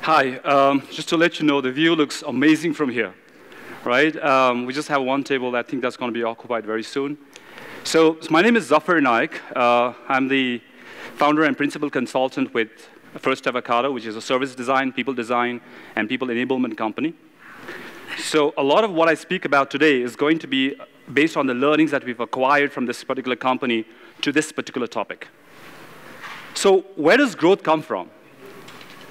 Hi, just to let you know, the view looks amazing from here, right? We just have one table. I think that's going to be occupied very soon. So my name is Zaffar Naik. I'm the founder and principal consultant with First Avocado, which is a service design, people enablement company. So a lot of what I speak about today is going to be based on the learnings that we've acquired from this particular company to this particular topic. So where does growth come from?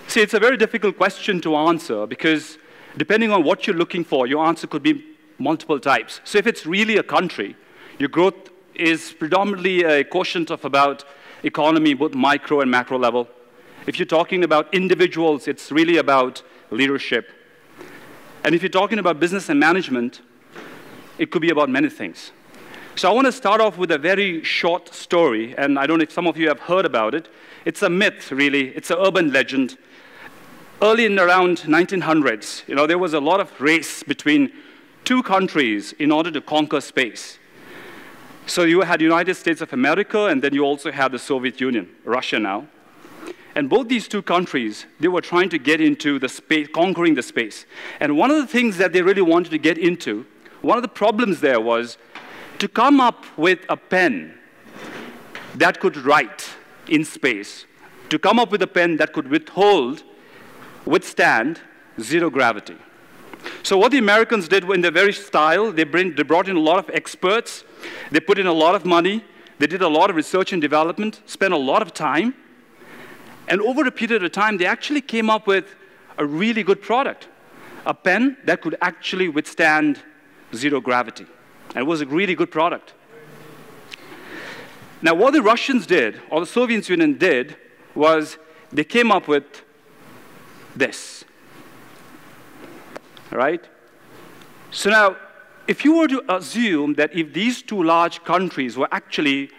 See, it's a very difficult question to answer because depending on what you're looking for, your answer could be multiple types. So if it's really a country, your growth is predominantly a quotient of about economy, both micro and macro level. If you're talking about individuals, it's really about leadership. And if you're talking about business and management, it could be about many things. So I want to start off with a very short story, and I don't know if some of you have heard about it. It's a myth, really. It's an urban legend. Early in around 1900s, there was a lot of race between two countries in order to conquer space. So you had the United States of America, and then you also had the Soviet Union, Russia now. And both these two countries, they were trying to get into the space, conquering the space. And one of the things that they really wanted to get into, one of the problems there was to come up with a pen that could write in space, to come up with a pen that could withstand zero gravity. So what the Americans did in their very style, they brought in a lot of experts, they put in a lot of money, they did a lot of research and development, spent a lot of time, and over a period of time, they actually came up with a really good product, a pen that could actually withstand zero gravity. And it was a really good product. Now, what the Russians did, or the Soviet Union did, was they came up with this, right? So now, if you were to assume that if these two large countries were actually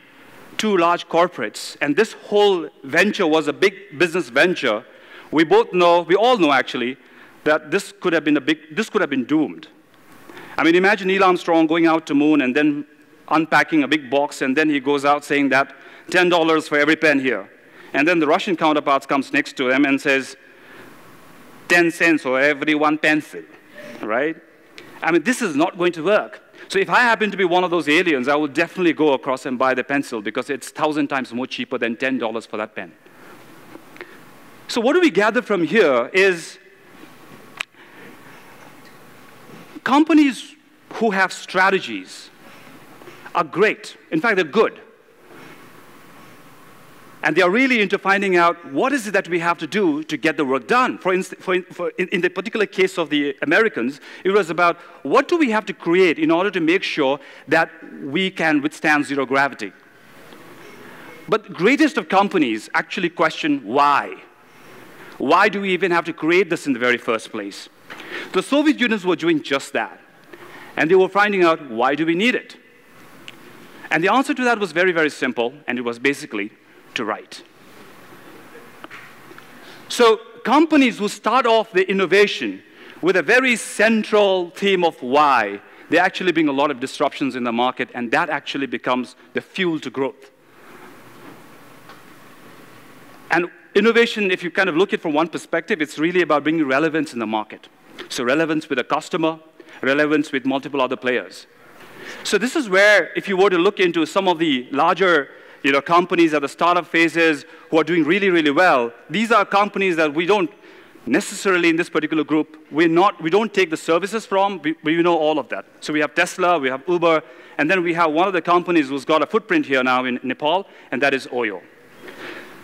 two large corporates, and this whole venture was a big business venture, we all know actually, that this could have been doomed. I mean, imagine Neil Armstrong going out to moon and then unpacking a big box, and then he goes out saying that $10 for every pen here. And then the Russian counterparts comes next to him and says, 10 cents for every one pencil, right? I mean, this is not going to work. So if I happen to be one of those aliens, I will definitely go across and buy the pencil because it's 1,000 times more cheaper than $10 for that pen. So what do we gather from here is companies who have strategies are great. In fact, they're good. And they are really into finding out what is it that we have to do to get the work done. For instance, in the particular case of the Americans, it was about what do we have to create in order to make sure that we can withstand zero gravity. But the greatest of companies actually question why. Why do we even have to create this in the very first place? The Soviet Unions were doing just that. And they were finding out, why do we need it? And the answer to that was very, very simple, and it was basically to write. So companies who start off the innovation with a very central theme of why, they actually bring a lot of disruptions in the market, and that actually becomes the fuel to growth. And innovation, if you kind of look at it from one perspective, it's really about bringing relevance in the market. So relevance with a customer, relevance with multiple other players. So this is where, if you were to look into some of the larger companies at the startup phases who are doing really, really well, these are companies that we don't necessarily, in this particular group, we don't take the services from, we know all of that. So we have Tesla, we have Uber, and then we have one of the companies who's got a footprint here now in Nepal, and that is Oyo.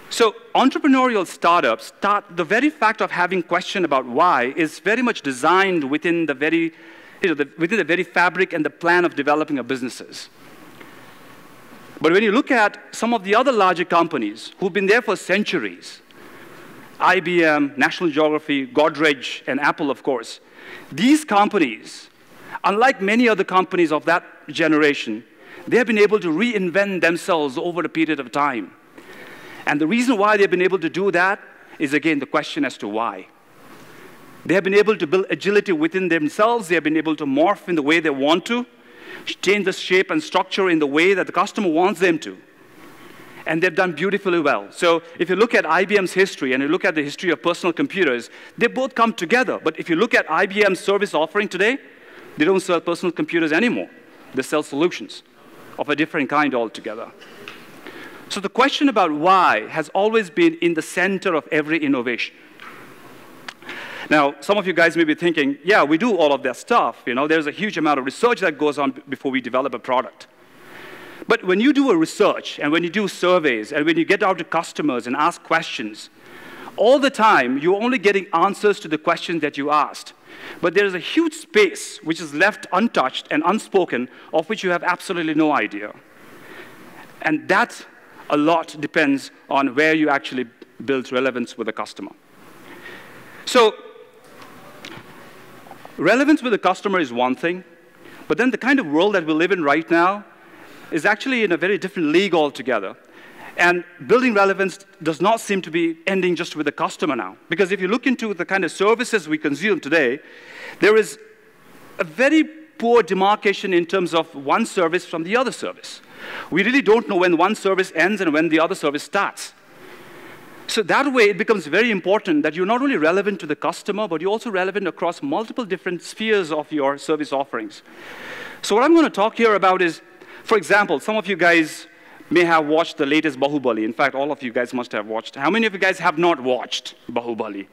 So entrepreneurial startups, the very fact of having question about why is very much designed within the very, within the very fabric and the plan of developing our businesses. But when you look at some of the other larger companies who've been there for centuries, IBM, National Geographic, Godrej, and Apple, of course, these companies, unlike many other companies of that generation, they have been able to reinvent themselves over a period of time. And the reason why they've been able to do that is, again, the question as to why. They have been able to build agility within themselves. They have been able to morph in the way they want to, change the shape and structure in the way that the customer wants them to. and they've done beautifully well. So if you look at IBM's history and you look at the history of personal computers, they both come together. But if you look at IBM's service offering today, they don't sell personal computers anymore. They sell solutions of a different kind altogether. So the question about why has always been in the center of every innovation. Now, some of you guys may be thinking, yeah, we do all of that stuff. You know, there's a huge amount of research that goes on before we develop a product. But when you do a research, and when you do surveys, and when you get out to customers and ask questions, all the time, you're only getting answers to the questions that you asked. But there is a huge space which is left untouched and unspoken, of which you have absolutely no idea. And that, a lot, depends on where you actually build relevance with the customer. So, relevance with the customer is one thing, but then the kind of world that we live in right now is actually in a very different league altogether. And building relevance does not seem to be ending just with the customer now. Because if you look into the kind of services we consume today, there is a very poor demarcation in terms of one service from the other service. We really don't know when one service ends and when the other service starts. So that way, it becomes very important that you're not only relevant to the customer, but you're also relevant across multiple different spheres of your service offerings. So what I'm going to talk here about is, for example, some of you guys may have watched the latest Bahubali. In fact, all of you guys must have watched. How many of you guys have not watched Bahubali?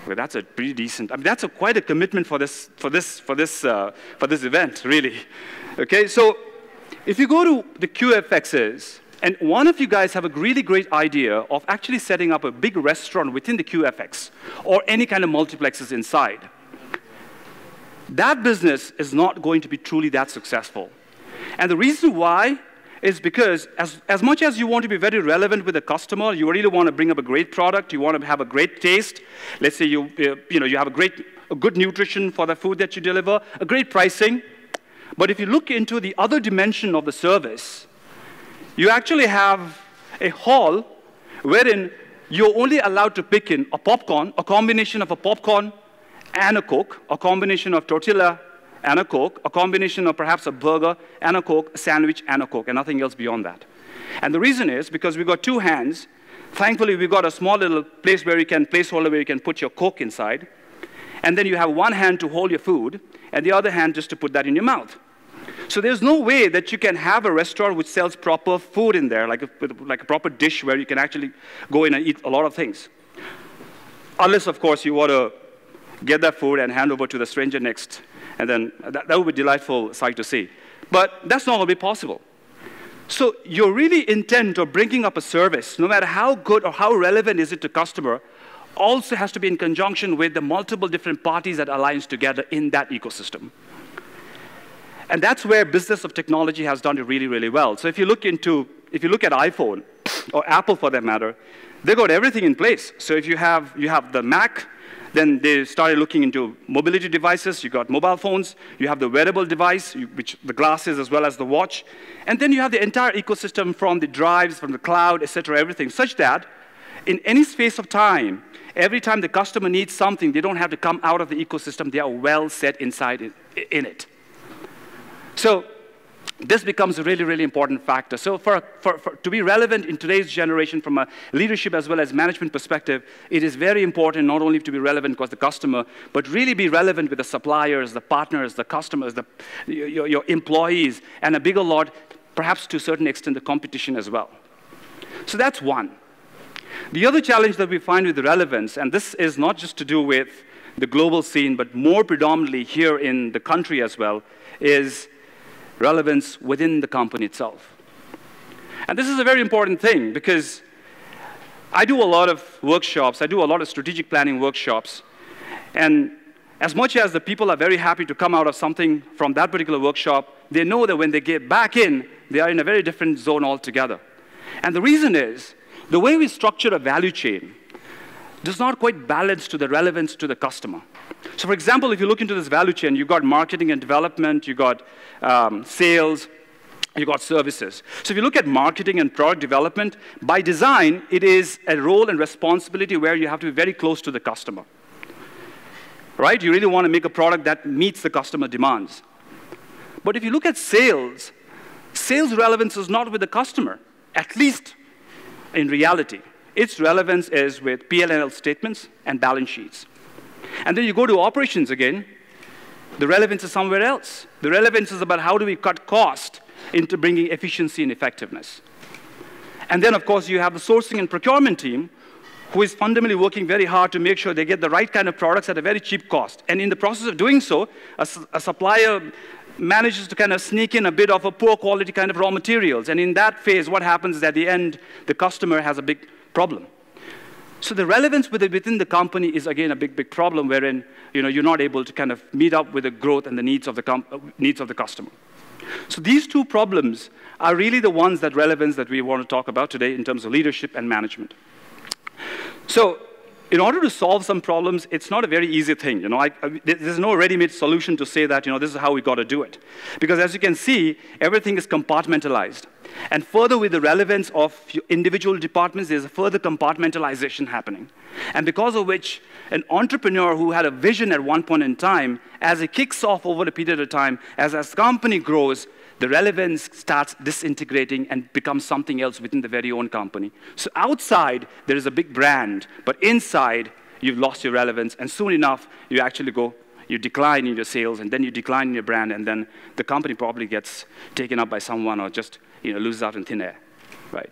Well, that's a pretty decent. I mean, that's quite a commitment for this event, really. Okay, so if you go to the QFXs, and one of you guys have a really great idea of actually setting up a big restaurant within the QFX or any kind of multiplexes inside, that business is not going to be truly that successful. And the reason why is because as much as you want to be very relevant with the customer, you really want to bring up a great product, you want to have a great taste. Let's say you have a good nutrition for the food that you deliver, a great pricing. But if you look into the other dimension of the service, you actually have a hall wherein you're only allowed to pick in a popcorn, a combination of a popcorn and a Coke, a combination of tortilla and a Coke, a combination of perhaps a burger and a Coke, a sandwich and a Coke, and nothing else beyond that. And the reason is because we've got two hands. Thankfully, we've got a small little placeholder where you can put your Coke inside. And then you have one hand to hold your food, and the other hand just to put that in your mouth. So there's no way that you can have a restaurant which sells proper food in there, like a proper dish where you can actually go in and eat a lot of things. Unless, of course, you want to get that food and hand over to the stranger next. And then that would be a delightful sight to see. But that's not going to be possible. So you're really intent of bringing up a service, no matter how good or how relevant is it to customer, also has to be in conjunction with the multiple different parties that aligns together in that ecosystem. And that's where business of technology has done it really, really well. So if you look at iPhone, or Apple for that matter, they got everything in place. So if you have the Mac, then they started looking into mobility devices. You got mobile phones. You have the wearable device, which the glasses as well as the watch. And then you have the entire ecosystem from the drives, from the cloud, et cetera, everything, such that in any space of time, every time the customer needs something, they don't have to come out of the ecosystem. They are well set inside in it. So this becomes a really, really important factor. So to be relevant in today's generation from a leadership as well as management perspective, it is very important not only to be relevant because the customer, but really be relevant with the suppliers, the partners, the customers, your employees, and a bigger lot, perhaps to a certain extent, the competition as well. So that's one. The other challenge that we find with relevance, and this is not just to do with the global scene, but more predominantly here in the country as well, is relevance within the company itself. And this is a very important thing because I do a lot of workshops, I do a lot of strategic planning workshops, and as much as the people are very happy to come out of something from that particular workshop, they know that when they get back in, they are in a very different zone altogether. And the reason is, the way we structure a value chain does not quite balance to the relevance to the customer. So for example, if you look into this value chain, you've got marketing and development, you've got sales, you've got services. So if you look at marketing and product development, by design, it is a role and responsibility where you have to be very close to the customer. Right? You really want to make a product that meets the customer demands. But if you look at sales, sales relevance is not with the customer, at least in reality, its relevance is with P&L statements and balance sheets. And then you go to operations again, the relevance is somewhere else. The relevance is about how do we cut cost into bringing efficiency and effectiveness. And then, of course, you have the sourcing and procurement team who is fundamentally working very hard to make sure they get the right kind of products at a very cheap cost. And in the process of doing so, a supplier manages to kind of sneak in a bit of a poor quality kind of raw materials. And in that phase, what happens is at the end, the customer has a big problem. So the relevance within the company is, again, a big problem wherein you're not able to kind of meet up with the growth and the needs of the customer. So these two problems are really the ones that relevance that we want to talk about today in terms of leadership and management. So in order to solve some problems, it's not a very easy thing. There's no ready-made solution to say that this is how we got to do it. Because as you can see, everything is compartmentalized. And further with the relevance of individual departments, there's a further compartmentalization happening. And because of which, an entrepreneur who had a vision at one point in time, as it kicks off over a period of time, as the company grows, the relevance starts disintegrating and becomes something else within the very own company. So outside, there is a big brand, but inside, you've lost your relevance, and soon enough, you actually you decline in your sales, and then you decline in your brand, and then the company probably gets taken up by someone or just loses out in thin air, right?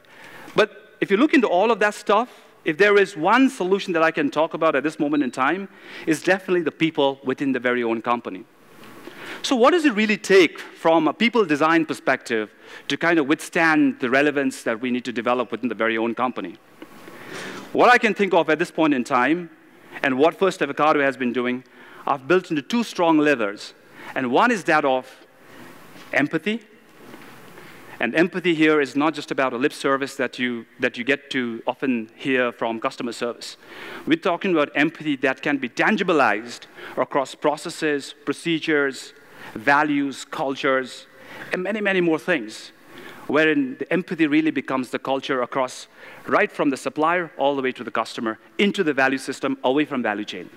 But if you look into all of that stuff, if there is one solution that I can talk about at this moment in time, it's definitely the people within the very own company. So what does it really take from a people design perspective to kind of withstand the relevance that we need to develop within the very own company? What I can think of at this point in time, and what First Avocado has been doing, I've built into two strong levers. And one is that of empathy. And empathy here is not just about a lip service that you get to often hear from customer service. We're talking about empathy that can be tangibilized across processes, procedures, values, cultures, and many, many more things, wherein the empathy really becomes the culture across, right from the supplier all the way to the customer, into the value system, away from value chain.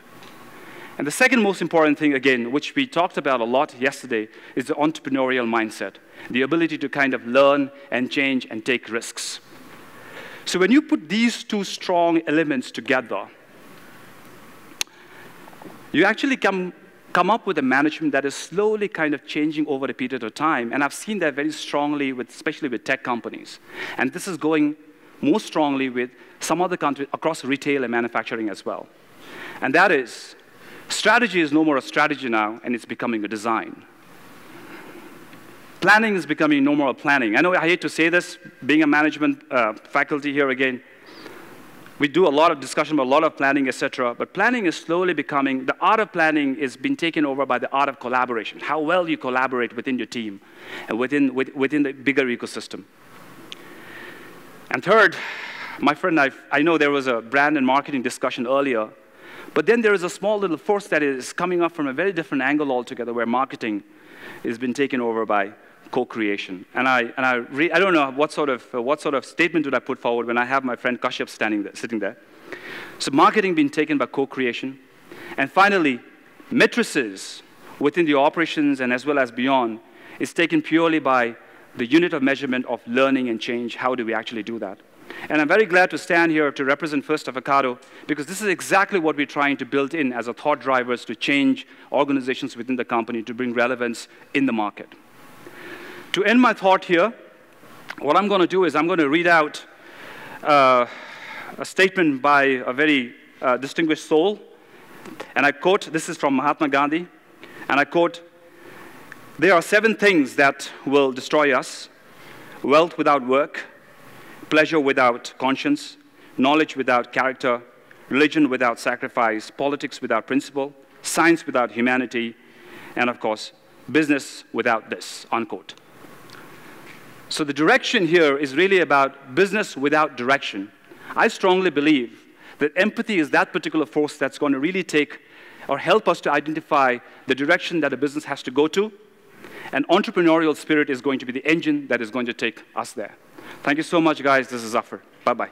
And the second most important thing, again, which we talked about a lot yesterday, is the entrepreneurial mindset, the ability to kind of learn and change and take risks. So when you put these two strong elements together, you actually come up with a management that is slowly kind of changing over a period of time. And I've seen that very strongly, especially with tech companies. And this is going more strongly with some other countries across retail and manufacturing as well. And that is, strategy is no more a strategy now, and it's becoming a design. Planning is becoming no more a planning. I know I hate to say this, being a management faculty here again, we do a lot of discussion about a lot of planning, etc. But planning is slowly becoming, the art of planning is being taken over by the art of collaboration, how well you collaborate within your team and within the bigger ecosystem. And third, my friend, I know there was a brand and marketing discussion earlier, but then there is a small little force that is coming up from a very different angle altogether, where marketing has been taken over by co-creation. And I don't know what sort of statement would I put forward when I have my friend Kashyap sitting there. So marketing being taken by co-creation. And finally, matrices within the operations and as well as beyond is taken purely by the unit of measurement of learning and change. How do we actually do that? And I'm very glad to stand here to represent First Avocado, because this is exactly what we're trying to build in as a thought drivers to change organizations within the company to bring relevance in the market. To end my thought here, what I'm going to do is I'm going to read out a statement by a very distinguished soul. And I quote, this is from Mahatma Gandhi, and I quote, "There are 7 things that will destroy us: wealth without work, pleasure without conscience, knowledge without character, religion without sacrifice, politics without principle, science without humanity, and of course, business without this," unquote. So the direction here is really about business without direction. I strongly believe that empathy is that particular force that's going to really take or help us to identify the direction that a business has to go to, and entrepreneurial spirit is going to be the engine that is going to take us there. Thank you so much, guys. This is Zaffar. Bye-bye.